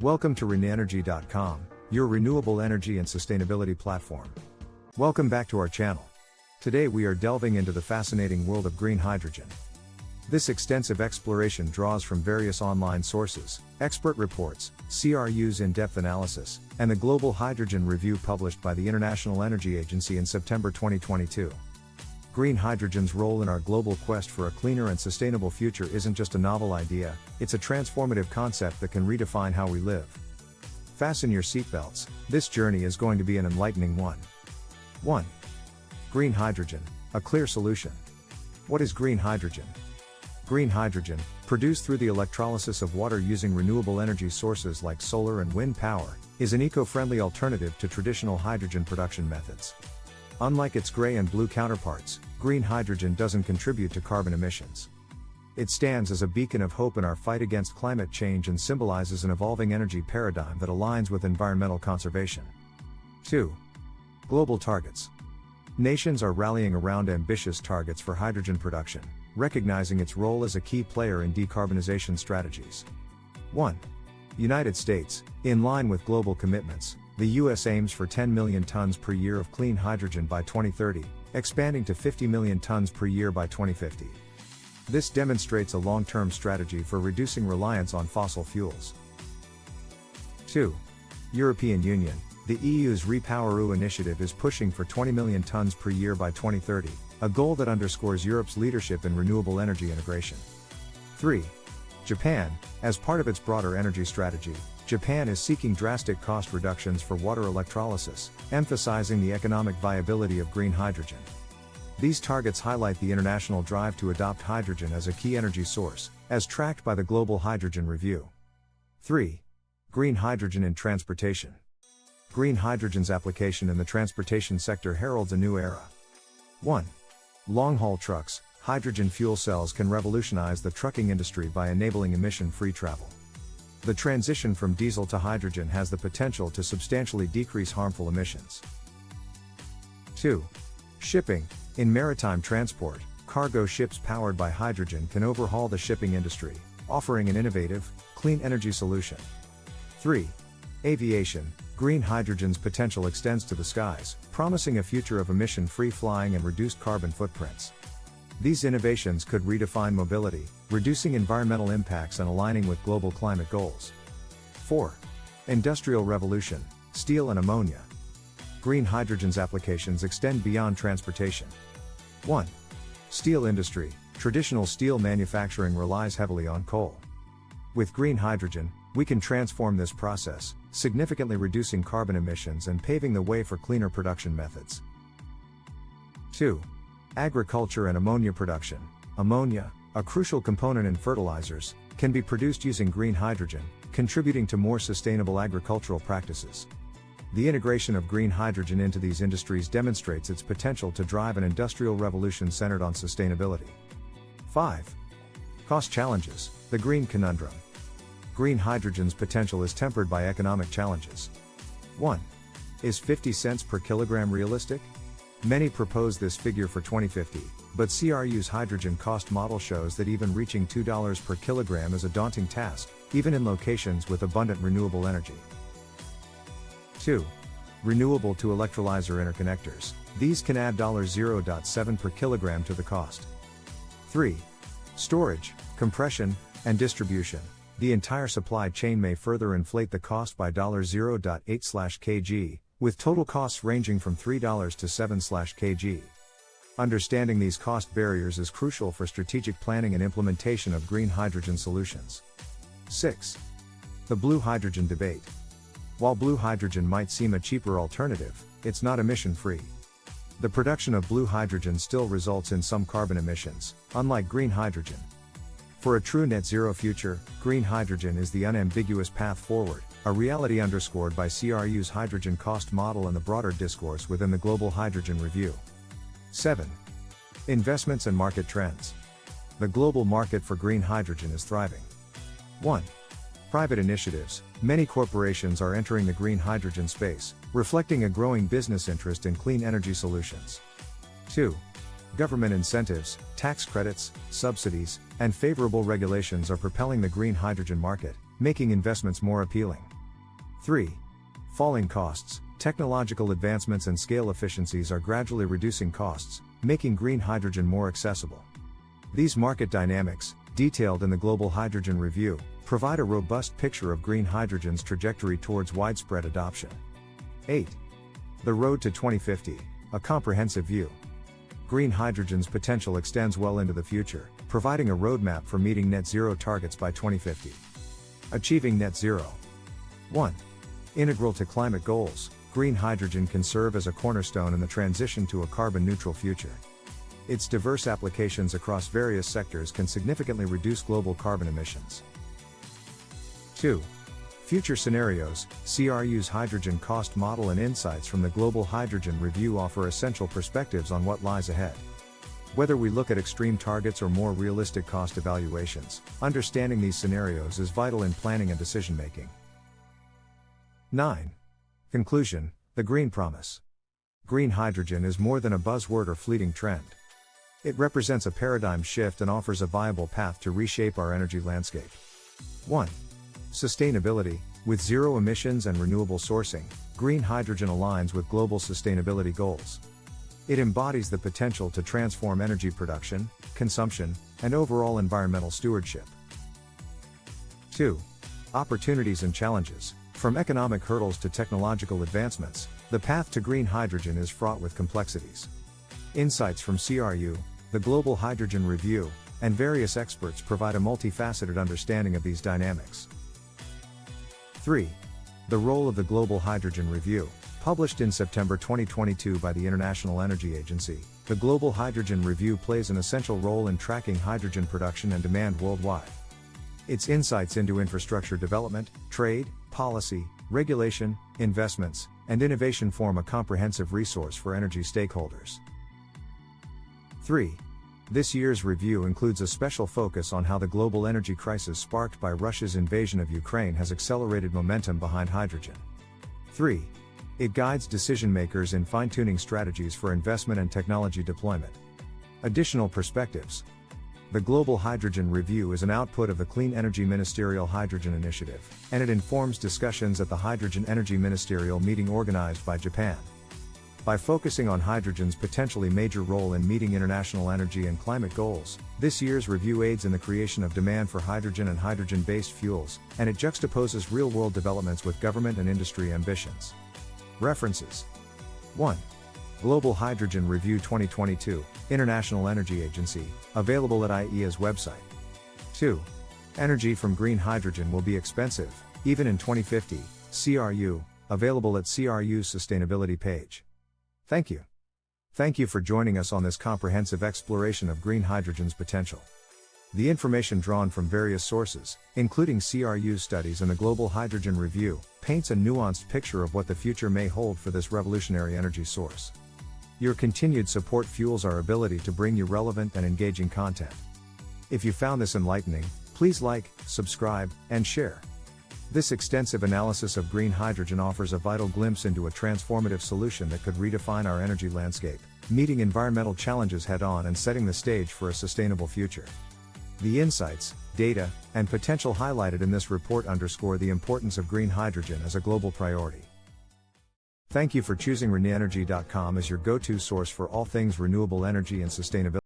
Welcome to RenEnergy.com, your renewable energy and sustainability platform. Welcome back to our channel. Today we are delving into the fascinating world of green hydrogen. This extensive exploration draws from various online sources, expert reports, CRU's in-depth analysis, and the Global Hydrogen Review published by the International Energy Agency in September 2022. Green hydrogen's role in our global quest for a cleaner and sustainable future isn't just a novel idea, it's a transformative concept that can redefine how we live. Fasten your seatbelts, this journey is going to be an enlightening one. 1. Green hydrogen, a clear solution. What is green hydrogen? Green hydrogen, produced through the electrolysis of water using renewable energy sources like solar and wind power, is an eco-friendly alternative to traditional hydrogen production methods. Unlike its gray and blue counterparts, green hydrogen doesn't contribute to carbon emissions. It stands as a beacon of hope in our fight against climate change and symbolizes an evolving energy paradigm that aligns with environmental conservation. 2. Global targets. Nations are rallying around ambitious targets for hydrogen production, recognizing its role as a key player in decarbonization strategies. 1. United States, in line with global commitments, the U.S. aims for 10 million tons per year of clean hydrogen by 2030, expanding to 50 million tons per year by 2050. This demonstrates a long-term strategy for reducing reliance on fossil fuels. 2. European Union, the EU's REPowerEU initiative is pushing for 20 million tons per year by 2030, a goal that underscores Europe's leadership in renewable energy integration. 3. Japan, as part of its broader energy strategy, Japan is seeking drastic cost reductions for water electrolysis, emphasizing the economic viability of green hydrogen. These targets highlight the international drive to adopt hydrogen as a key energy source, as tracked by the Global Hydrogen Review. 3. Green hydrogen in transportation. Green hydrogen's application in the transportation sector heralds a new era. 1. Long-haul trucks, hydrogen fuel cells can revolutionize the trucking industry by enabling emission-free travel. The transition from diesel to hydrogen has the potential to substantially decrease harmful emissions. 2. Shipping. In maritime transport, cargo ships powered by hydrogen can overhaul the shipping industry, offering an innovative, clean energy solution. 3. Aviation. Green hydrogen's potential extends to the skies, promising a future of emission-free flying and reduced carbon footprints. These innovations could redefine mobility, reducing environmental impacts and aligning with global climate goals. 4. Industrial revolution, steel and ammonia. Green hydrogen's applications extend beyond transportation. 1. Steel industry. Traditional steel manufacturing relies heavily on coal. With green hydrogen, we can transform this process, significantly reducing carbon emissions and paving the way for cleaner production methods. 2. Agriculture and ammonia production. Ammonia, a crucial component in fertilizers, can be produced using green hydrogen, contributing to more sustainable agricultural practices. The integration of green hydrogen into these industries demonstrates its potential to drive an industrial revolution centered on sustainability. 5. Cost challenges. The green conundrum. Green hydrogen's potential is tempered by economic challenges. 1. Is 50 cents per kilogram realistic? Many propose this figure for 2050, but CRU's hydrogen cost model shows that even reaching $2 per kilogram is a daunting task, even in locations with abundant renewable energy. 2. Renewable to electrolyzer interconnectors. These can add $0.7 per kilogram to the cost. 3. Storage, compression, and distribution. The entire supply chain may further inflate the cost by $0.8/kg, with total costs ranging from $3 to $7/kg. Understanding these cost barriers is crucial for strategic planning and implementation of green hydrogen solutions. 6. The blue hydrogen debate. While blue hydrogen might seem a cheaper alternative, it's not emission-free. The production of blue hydrogen still results in some carbon emissions, unlike green hydrogen. For a true net zero future, green hydrogen is the unambiguous path forward, a reality underscored by CRU's hydrogen cost model and the broader discourse within the Global Hydrogen Review. 7. Investments and market trends. The global market for green hydrogen is thriving. 1. Private initiatives. Many corporations are entering the green hydrogen space, reflecting a growing business interest in clean energy solutions. 2. Government incentives, tax credits, subsidies, and favorable regulations are propelling the green hydrogen market, making investments more appealing. 3. Falling costs. Technological advancements and scale efficiencies are gradually reducing costs, making green hydrogen more accessible. These market dynamics, detailed in the Global Hydrogen Review, provide a robust picture of green hydrogen's trajectory towards widespread adoption. 8. The road to 2050, a comprehensive view. Green hydrogen's potential extends well into the future, providing a roadmap for meeting net zero targets by 2050. Achieving net zero. 1. Integral to climate goals, green hydrogen can serve as a cornerstone in the transition to a carbon-neutral future. Its diverse applications across various sectors can significantly reduce global carbon emissions. 2. Future scenarios. CRU's hydrogen cost model and insights from the Global Hydrogen Review offer essential perspectives on what lies ahead. Whether we look at extreme targets or more realistic cost evaluations, understanding these scenarios is vital in planning and decision-making. 9. Conclusion. The Green Promise. Green hydrogen is more than a buzzword or fleeting trend. It represents a paradigm shift and offers a viable path to reshape our energy landscape. 1. Sustainability. With zero emissions and renewable sourcing, green hydrogen aligns with global sustainability goals. It embodies the potential to transform energy production, consumption, and overall environmental stewardship. 2. Opportunities and challenges. From economic hurdles to technological advancements, the path to green hydrogen is fraught with complexities. Insights from CRU, the Global Hydrogen Review, and various experts provide a multifaceted understanding of these dynamics. 3. The role of the Global Hydrogen Review. Published in September 2022 by the International Energy Agency, the Global Hydrogen Review plays an essential role in tracking hydrogen production and demand worldwide. Its insights into infrastructure development, trade, policy, regulation, investments, and innovation form a comprehensive resource for energy stakeholders. 3. This year's review includes a special focus on how the global energy crisis sparked by Russia's invasion of Ukraine has accelerated momentum behind hydrogen. 3. It guides decision-makers in fine-tuning strategies for investment and technology deployment. Additional perspectives. The Global Hydrogen Review is an output of the Clean Energy Ministerial Hydrogen Initiative, and it informs discussions at the Hydrogen Energy Ministerial meeting organized by Japan. By focusing on hydrogen's potentially major role in meeting international energy and climate goals, this year's review aids in the creation of demand for hydrogen and hydrogen-based fuels, and it juxtaposes real-world developments with government and industry ambitions. References. 1. Global Hydrogen Review 2022, International Energy Agency, available at IEA's website. 2. Energy from green hydrogen will be expensive, even in 2050, CRU, available at CRU's sustainability page. Thank you. Thank you for joining us on this comprehensive exploration of green hydrogen's potential. The information drawn from various sources, including CRU studies and the Global Hydrogen Review, paints a nuanced picture of what the future may hold for this revolutionary energy source. Your continued support fuels our ability to bring you relevant and engaging content. If you found this enlightening, please like, subscribe, and share. This extensive analysis of green hydrogen offers a vital glimpse into a transformative solution that could redefine our energy landscape, meeting environmental challenges head-on and setting the stage for a sustainable future. The insights, data, and potential highlighted in this report underscore the importance of green hydrogen as a global priority. Thank you for choosing RenewEnergy.com as your go-to source for all things renewable energy and sustainability.